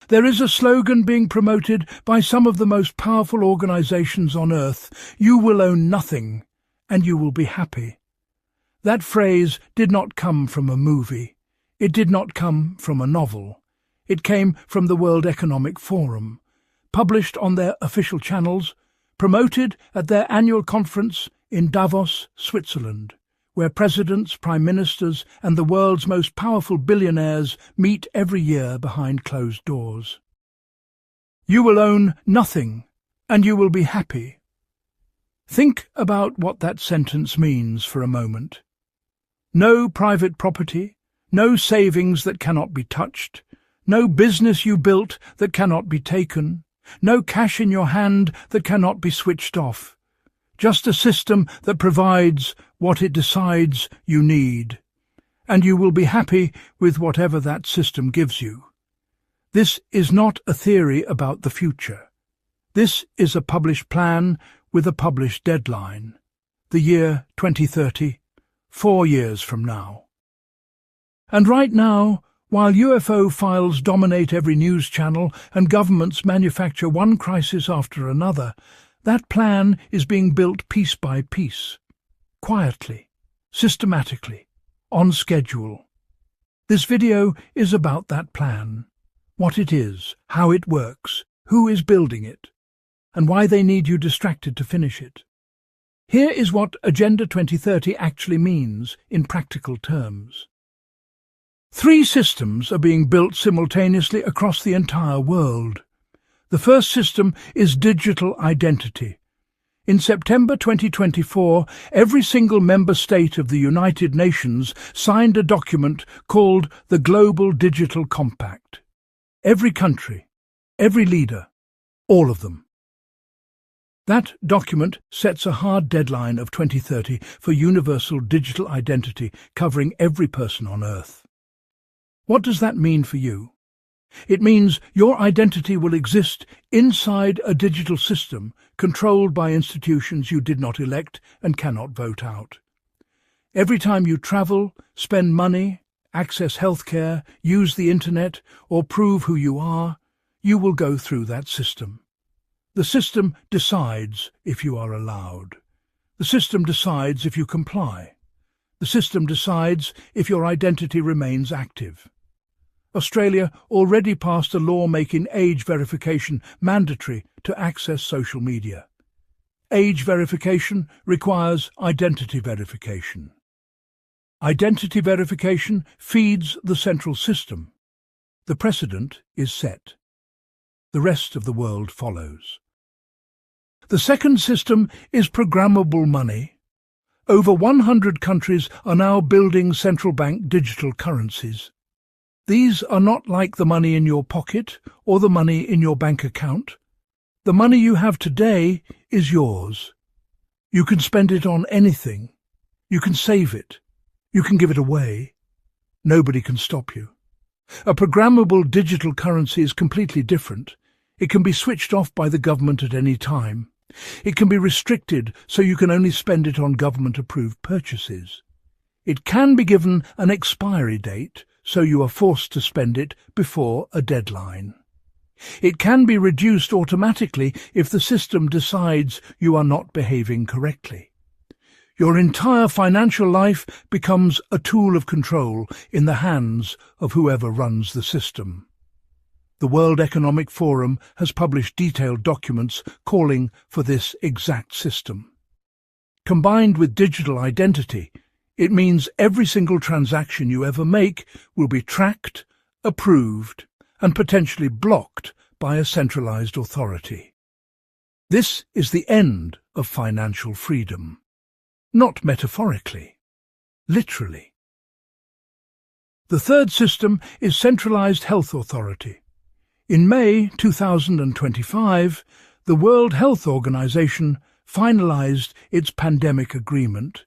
There is a slogan being promoted by some of the most powerful organizations on earth: "You will own nothing, and you will be happy." That phrase did not come from a movie. It did not come from a novel. It came from the World Economic Forum, published on their official channels, promoted at their annual conference in Davos, Switzerland, where presidents, prime ministers, and the world's most powerful billionaires meet every year behind closed doors. You will own nothing, and you will be happy. Think about what that sentence means for a moment. No private property, no savings that cannot be touched, no business you built that cannot be taken, no cash in your hand that cannot be switched off. Just a system that provides what it decides you need, and you will be happy with whatever that system gives you. This is not a theory about the future. This is a published plan with a published deadline. The year 2030, 4 years from now. And right now, while UFO files dominate every news channel and governments manufacture one crisis after another, that plan is being built piece by piece, quietly, systematically, on schedule. This video is about that plan, what it is, how it works, who is building it, and why they need you distracted to finish it. Here is what Agenda 2030 actually means in practical terms. 3 systems are being built simultaneously across the entire world. The first system is digital identity. In September 2024, every single member state of the United Nations signed a document called the Global Digital Compact. Every country, every leader, all of them. That document sets a hard deadline of 2030 for universal digital identity covering every person on Earth. What does that mean for you? It means your identity will exist inside a digital system controlled by institutions you did not elect and cannot vote out. Every time you travel, spend money, access healthcare, use the internet, or prove who you are, you will go through that system. The system decides if you are allowed. The system decides if you comply. The system decides if your identity remains active. Australia already passed a law making age verification mandatory to access social media. Age verification requires identity verification. Identity verification feeds the central system. The precedent is set. The rest of the world follows. The second system is programmable money. Over 100 countries are now building central bank digital currencies. These are not like the money in your pocket or the money in your bank account. The money you have today is yours. You can spend it on anything. You can save it. You can give it away. Nobody can stop you. A programmable digital currency is completely different. It can be switched off by the government at any time. It can be restricted so you can only spend it on government-approved purchases. It can be given an expiry date, so you are forced to spend it before a deadline. It can be reduced automatically if the system decides you are not behaving correctly. Your entire financial life becomes a tool of control in the hands of whoever runs the system. The World Economic Forum has published detailed documents calling for this exact system. Combined with digital identity, it means every single transaction you ever make will be tracked, approved, and potentially blocked by a centralized authority. This is the end of financial freedom. Not metaphorically, literally. The third system is centralized health authority. In May 2025, the World Health Organization finalized its pandemic agreement,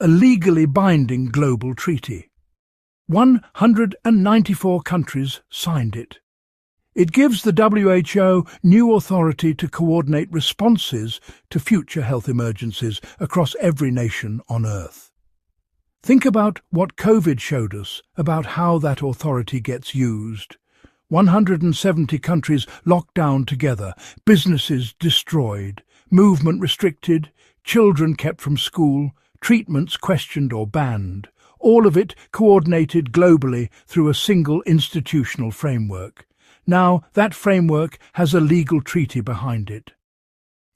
a legally binding global treaty. 194 countries signed it. It gives the WHO new authority to coordinate responses to future health emergencies across every nation on Earth. Think about what COVID showed us about how that authority gets used. 170 countries locked down together, businesses destroyed, movement restricted, children kept from school, treatments questioned or banned, all of it coordinated globally through a single institutional framework. Now that framework has a legal treaty behind it.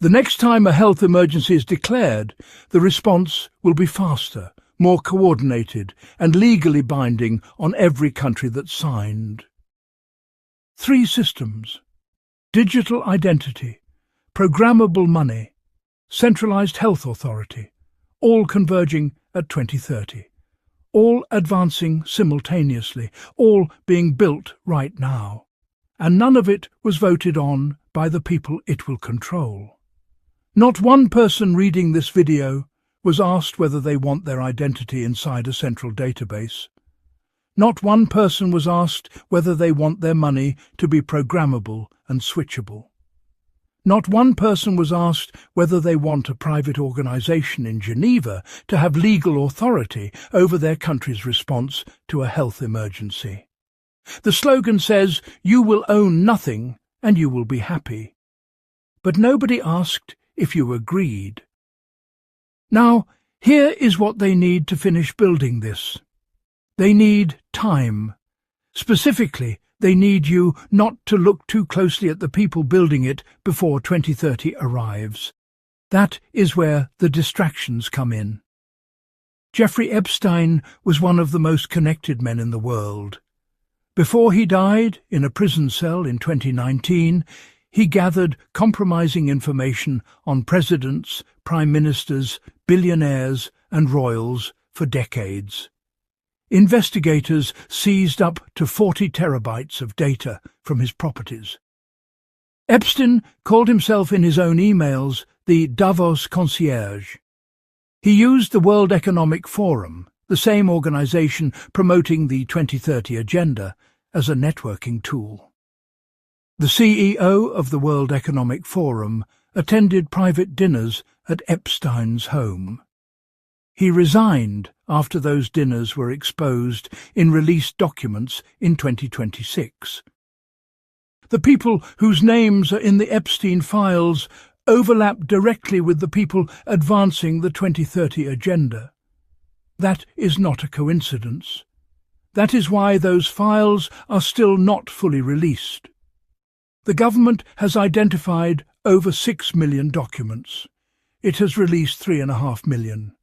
The next time a health emergency is declared, the response will be faster, more coordinated, and legally binding on every country that signed. 3 systems: digital identity, programmable money, centralized health authority, all converging at 2030, all advancing simultaneously, all being built right now. And none of it was voted on by the people it will control. Not one person reading this video was asked whether they want their identity inside a central database. Not one person was asked whether they want their money to be programmable and switchable. Not one person was asked whether they want a private organization in Geneva to have legal authority over their country's response to a health emergency. The slogan says, "You will own nothing and you will be happy." But nobody asked if you agreed. Now, here is what they need to finish building this. They need time. Specifically, they need you not to look too closely at the people building it before 2030 arrives. That is where the distractions come in. Jeffrey Epstein was one of the most connected men in the world. Before he died in a prison cell in 2019, he gathered compromising information on presidents, prime ministers, billionaires and royals for decades. Investigators seized up to 40 terabytes of data from his properties. Epstein called himself in his own emails the Davos concierge. He used the World Economic Forum, the same organization promoting the 2030 agenda, as a networking tool. The CEO of the World Economic Forum attended private dinners at Epstein's home. He resigned after those dinners were exposed in released documents in 2026. The people whose names are in the Epstein files overlap directly with the people advancing the 2030 agenda. That is not a coincidence. That is why those files are still not fully released. The government has identified over 6 million documents. It has released 3.5 million.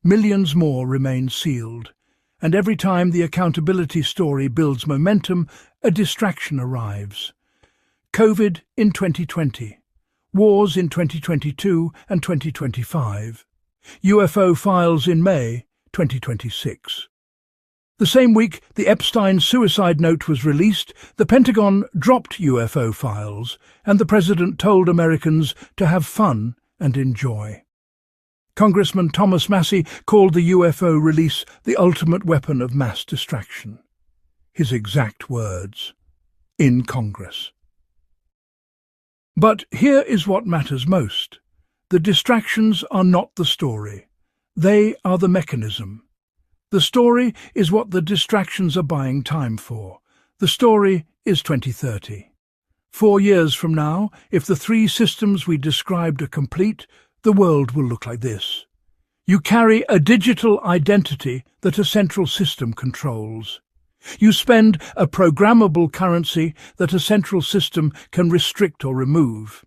Millions more remain sealed, and every time the accountability story builds momentum, a distraction arrives. COVID in 2020, wars in 2022 and 2025, UFO files in May 2026. The same week the Epstein suicide note was released, the Pentagon dropped UFO files, and the President told Americans to have fun and enjoy. Congressman Thomas Massey called the UFO release the ultimate weapon of mass distraction. His exact words, in Congress. But here is what matters most. The distractions are not the story. They are the mechanism. The story is what the distractions are buying time for. The story is 2030. 4 years from now, if the 3 systems we described are complete, the world will look like this. You carry a digital identity that a central system controls. You spend a programmable currency that a central system can restrict or remove.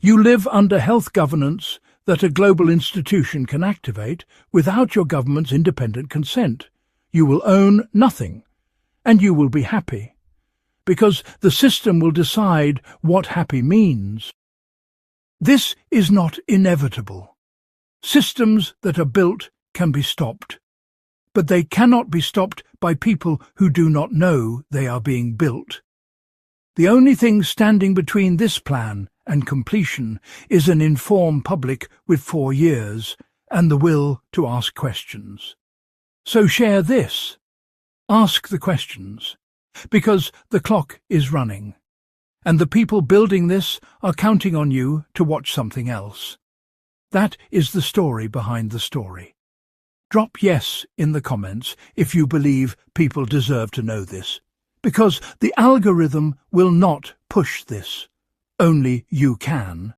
You live under health governance that a global institution can activate without your government's independent consent. You will own nothing, and you will be happy, because the system will decide what happy means. This is not inevitable. Systems that are built can be stopped, but they cannot be stopped by people who do not know they are being built. The only thing standing between this plan and completion is an informed public with 4 years and the will to ask questions. So share this. Ask the questions, because the clock is running. And the people building this are counting on you to watch something else. That is the story behind the story. Drop yes in the comments if you believe people deserve to know this. because the algorithm will not push this. Only you can.